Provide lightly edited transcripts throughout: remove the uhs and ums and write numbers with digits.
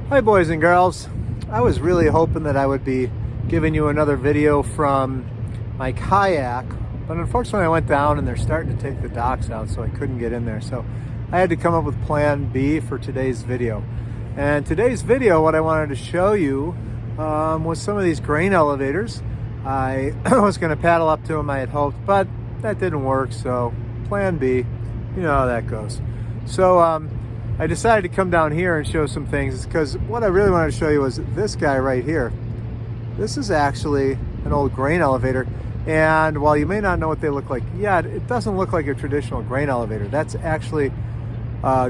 Hi boys and girls. I was really hoping that I would be giving you another video from my kayak, but unfortunately I went down and they're starting to take the docks out, so I couldn't get in there. So I had to come up with plan B for today's video. And today's video, what I wanted to show you was some of these grain elevators. I was going to paddle up to them, I had hoped, but that didn't work. So plan B, you know how that goes. So I decided to come down here and show some things because what I really wanted to show you was this guy right here. This is actually an old grain elevator, and while you may not know what they look like yet, it doesn't look like a traditional grain elevator. That's actually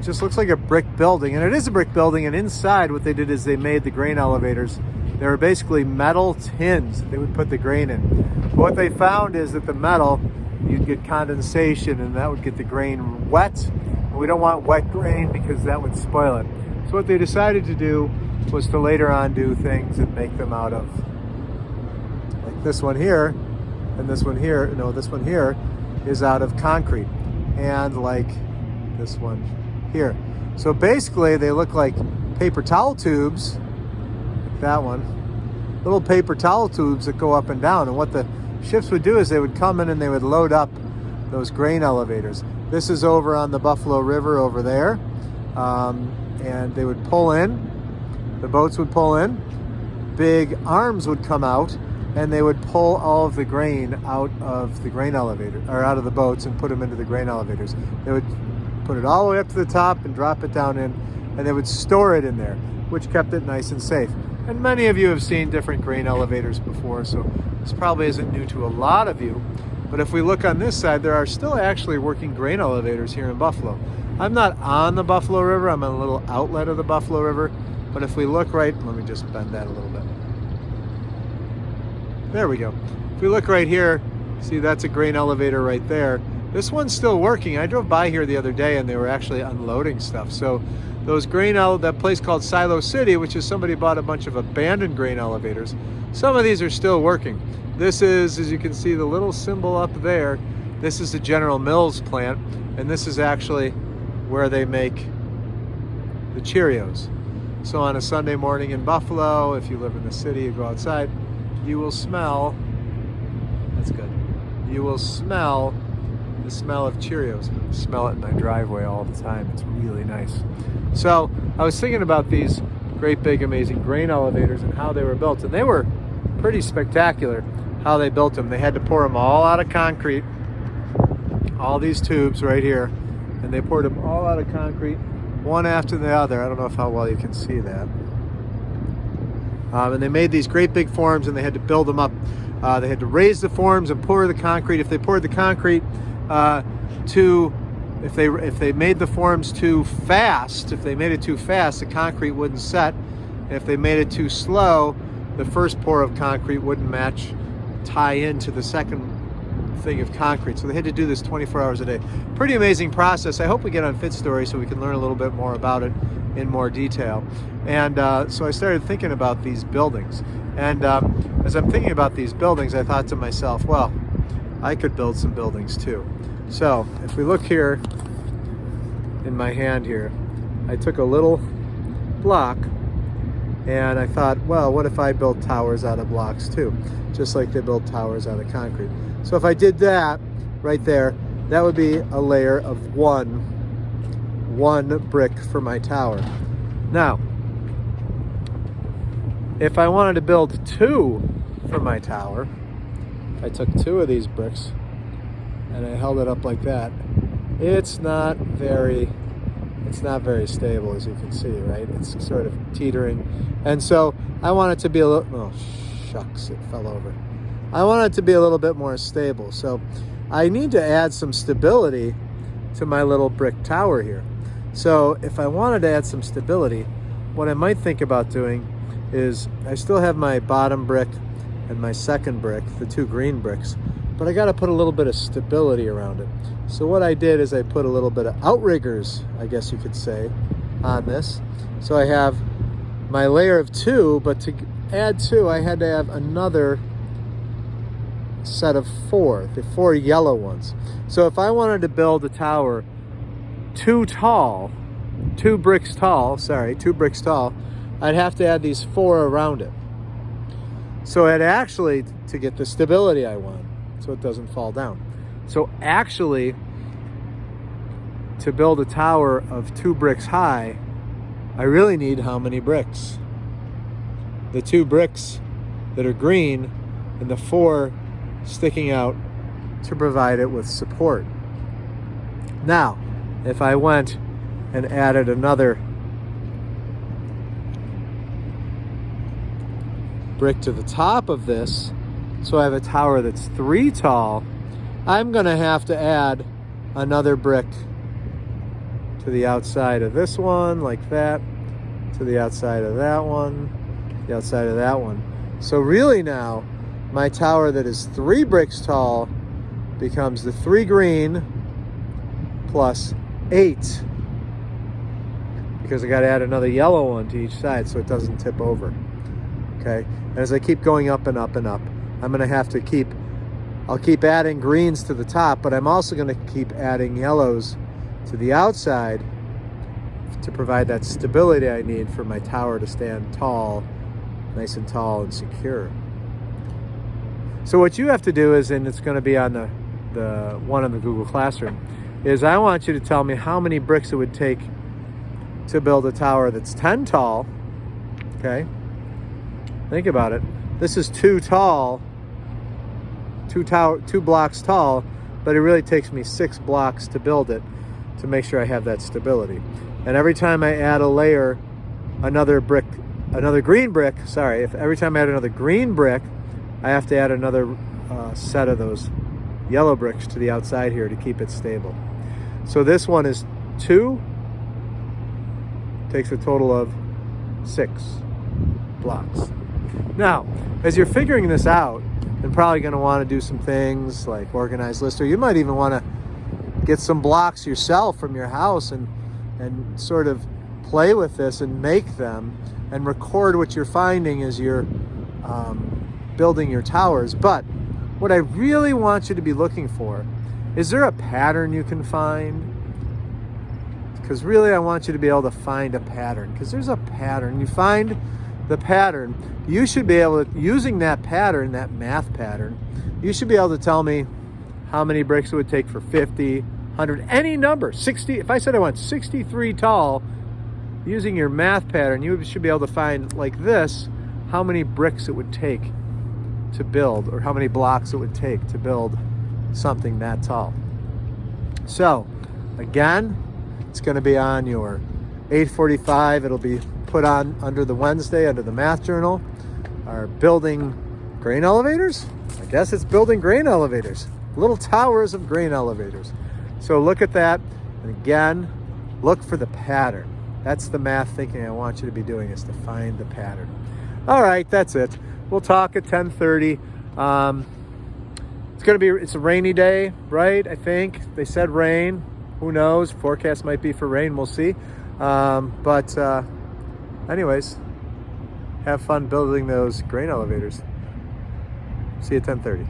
just looks like a brick building, and it is a brick building, and inside what they did is they made the grain elevators. They were basically metal tins that they would put the grain in. But what they found is that the metal, you'd get condensation and that would get the grain wet. We don't want wet grain because that would spoil it. So what they decided to do was to later on do things and make them out of, like this one here, and this one here, no, this one here is out of concrete, and like this one here. So basically they look like paper towel tubes, like that one, little paper towel tubes that go up and down. And what the ships would do is they would come in and they would load up those grain elevators. This is over on the Buffalo River over there, and they would pull in, the boats would pull in, big arms would come out, and they would pull all of the grain out of the grain elevator, or out of the boats, and put them into the grain elevators. They would put it all the way up to the top and drop it down in, and they would store it in there, which kept it nice and safe. And many of you have seen different grain elevators before, so this probably isn't new to a lot of you. But if we look on this side, there are still actually working grain elevators here in Buffalo. I'm not on the Buffalo River, I'm on a little outlet of the Buffalo River. But if we look right, let me just bend that a little bit. There we go. If we look right here, see that's a grain elevator right there. This one's still working. I drove by here the other day and they were actually unloading stuff. So those that place called Silo City, which is somebody bought a bunch of abandoned grain elevators. Some of these are still working. This is, as you can see, the little symbol up there. This is the General Mills plant, and this is actually where they make the Cheerios. So on a Sunday morning in Buffalo, if you live in the city, you go outside, you will smell, that's good, you will smell the smell of Cheerios. I smell it in my driveway all the time. It's really nice. So I was thinking about these great big amazing grain elevators and how they were built, and they were pretty spectacular how they built them. They had to pour them all out of concrete, all these tubes right here, and they poured them all out of concrete, one after the other. I don't know how well you can see that. And they made these great big forms, and they had to build them up. They had to raise the forms and pour the concrete. If they poured the concrete if they made the forms too fast, if they made it too fast, the concrete wouldn't set. And if they made it too slow, the first pour of concrete wouldn't tie into the second thing of concrete. So they had to do this 24 hours a day. Pretty amazing process. I hope we get on Fit Story so we can learn a little bit more about it in more detail. And so I started thinking about these buildings. And as I'm thinking about these buildings, I thought to myself, well, I could build some buildings too. So if we look here in my hand here, I took a little block and I thought, well, what if I built towers out of blocks too? Just like they build towers out of concrete. So if I did that right there, that would be a layer of one brick for my tower. Now, if I wanted to build two for my tower, I took two of these bricks and I held it up like that. It's not very stable, as you can see, right? It's sort of teetering. And so I want it to be a little, oh shucks, it fell over. I want it to be a little bit more stable. So I need to add some stability to my little brick tower here. So if I wanted to add some stability, what I might think about doing is I still have my bottom brick and my second brick, the two green bricks, but I got to put a little bit of stability around it. So what I did is I put a little bit of outriggers, I guess you could say, on this. So I have my layer of two, but to add two, I had to have another set of four, the four yellow ones. So if I wanted to build a tower two bricks tall, I'd have to add these 4 around it. So it actually, to get the stability I want, so it doesn't fall down. So actually, to build a tower of 2 bricks high, I really need how many bricks? The 2 bricks that are green and the 4 sticking out to provide it with support. Now, if I went and added another brick to the top of this, so I have a tower that's 3 tall, I'm gonna have to add another brick to the outside of this one, like that, to the outside of that one, the outside of that one. So really now, my tower that is 3 bricks tall becomes the 3 green plus 8, because I gotta add another yellow one to each side so it doesn't tip over. Okay, and as I keep going up and up and up, I'm gonna have to I'll keep adding greens to the top, but I'm also gonna keep adding yellows to the outside to provide that stability I need for my tower to stand tall, nice and tall and secure. So what you have to do is, and it's gonna be on the one in the Google Classroom, is I want you to tell me how many bricks it would take to build a tower that's 10 tall, okay? Think about it. This is 2 tall, 2 blocks tall, but it really takes me 6 blocks to build it to make sure I have that stability. And every time I add a layer, another green brick, sorry, every time I add another green brick, I have to add another set of those yellow bricks to the outside here to keep it stable. So this one is 2, takes a total of 6 blocks. Now, as you're figuring this out, you're probably going to want to do some things like organize lists, or you might even want to get some blocks yourself from your house and sort of play with this and make them and record what you're finding as you're building your towers. But what I really want you to be looking for, is there a pattern you can find? Because really I want you to be able to find a pattern, because there's a pattern. You find the pattern, you should be able to, using that pattern, that math pattern, you should be able to tell me how many bricks it would take for 50, 100, any number, 60. If I said I want 63 tall, using your math pattern, you should be able to find, like this, how many bricks it would take to build, or how many blocks it would take to build something that tall. So again, it's going to be on your 8:45. It'll be put on under the Wednesday, under the math journal. Our building grain elevators? I guess it's building grain elevators. Little towers of grain elevators. So look at that. And again, look for the pattern. That's the math thinking I want you to be doing, is to find the pattern. All right, that's it. We'll talk at 10:30. It's a rainy day, right? I think they said rain. Who knows? Forecast might be for rain. We'll see. Anyways, have fun building those grain elevators. See you at 10:30.